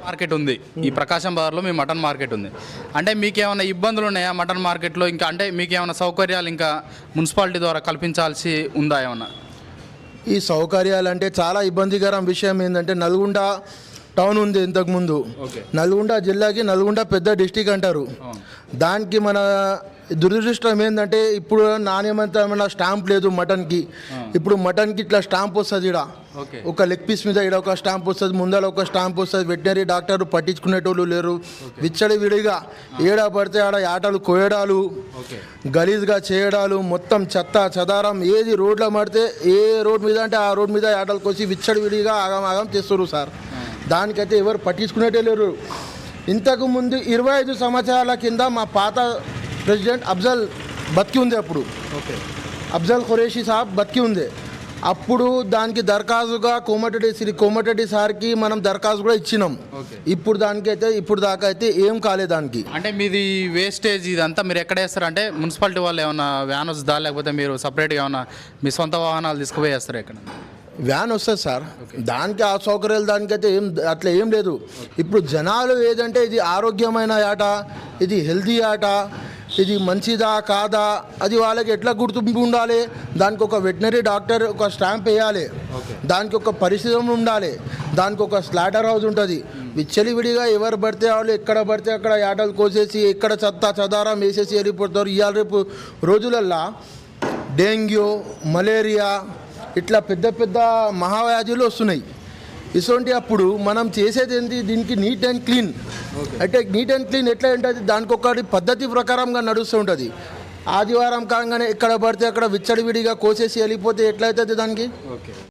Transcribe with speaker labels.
Speaker 1: Market ఉంది, ఈ ప్రకాశం బజార్లో మీ మటన్ మార్కెట్ ఉంది. అంటే మీకేమైనా ఇబ్బందులు ఉన్నాయా మటన్ మార్కెట్లో? ఇంకా అంటే మీకేమైనా సౌకర్యాలు ఇంకా మున్సిపాలిటీ ద్వారా కల్పించాల్సి ఉందా ఏమన్నా?
Speaker 2: ఈ సౌకర్యాలు అంటే చాలా ఇబ్బందికరం విషయం ఏంటంటే నల్గొండ టౌన్ ఉంది ఇంతకుముందు. నల్గొండ జిల్లాకి నల్గొండ పెద్ద డిస్టిక్ అంటారు. దానికి మన దురదృష్టం ఏంటంటే ఇప్పుడు నాణ్యమైన స్టాంప్ లేదు మటన్కి. ఇప్పుడు మటన్కి ఇట్లా స్టాంప్ వస్తుంది, ఇక్కడ ఒక లెగ్ పీస్ మీద ఇక్కడ ఒక స్టాంప్ వస్తుంది, ముందర ఒక స్టాంప్ వస్తుంది. వెటనరీ డాక్టర్ పట్టించుకునేటోళ్ళు లేరు. విచ్చడి విడిగా ఏడా పడితే ఆడ ఆటలు కోయడాలు, గలీజ్గా చేయడాలు, మొత్తం చెత్త చెదారం ఏది రోడ్లో పడితే ఏ రోడ్ మీద అంటే ఆ రోడ్ మీద ఆటలు కోసి విచ్చడి విడిగా ఆగం చేస్తారు సార్. దానికైతే ఎవరు పట్టించుకునేటే లేరు. ఇంతకు ముందు 25 సంవత్సరాల కింద మా పాత ప్రెసిడెంట్ అఫ్జల్ బతికి ఉంది. అప్పుడు అఫ్జల్ ఖురేషీ సాబ్ బతికి ఉంది. అప్పుడు దానికి దరఖాస్తుగా కోమటిరెడ్డి సార్కి మనం దరఖాస్తు కూడా ఇచ్చినాం. ఇప్పుడు దాకా అయితే ఏం కాలేదు దానికి.
Speaker 1: అంటే మీది వేస్టేజ్ ఇదంతా మీరు ఎక్కడ వేస్తారు? అంటే మున్సిపాలిటీ వాళ్ళు ఏమన్నా వ్యాన్ వస్తుందా, లేకపోతే మీరు సపరేట్గా ఏమన్నా మీ సొంత వాహనాలు తీసుకుపోయి వేస్తారు? ఎక్కడ
Speaker 2: వ్యాన్ వస్తుంది సార్, దానికి ఆ సౌకర్యాలు దానికైతే అట్లా ఏం లేదు. ఇప్పుడు జనాలు ఏదంటే ఇది ఆరోగ్యమైన ఆట, ఇది హెల్తీ ఆట, ఇది మంచిదా కాదా అది వాళ్ళకి ఎట్లా గుర్తింపు ఉండాలి. దానికి ఒక వెటనరీ డాక్టర్ ఒక స్టాంప్ వేయాలి, దానికి ఒక పరిశ్రమ ఉండాలి, దానికి ఒక స్లాటర్ హౌస్ ఉంటుంది. విచ్చలివిడిగా ఎవరు పడితే వాళ్ళు ఎక్కడ పడితే అక్కడ ఆటలు కోసేసి ఎక్కడ చెత్త చెదారం వేసేసి వెళ్ళిపోతారు. ఇవాళ రేపు రోజులల్లో డెంగ్యూ, మలేరియా ఇట్లా పెద్ద పెద్ద మహావ్యాధులు వస్తున్నాయి. ఇటువంటి అప్పుడు మనం చేసేది ఏంటి, దీనికి నీట్ అండ్ క్లీన్. అంటే నీట్ అండ్ క్లీన్ ఎట్లా ఉంటుంది, దానికి ఒకటి పద్ధతి ప్రకారంగా నడుస్తూ ఉంటుంది. ఆదివారం కాగానే ఎక్కడ పడితే అక్కడ విచ్చడివిడిగా కోసేసి వెళ్ళిపోతే ఎట్లయితుంది దానికి?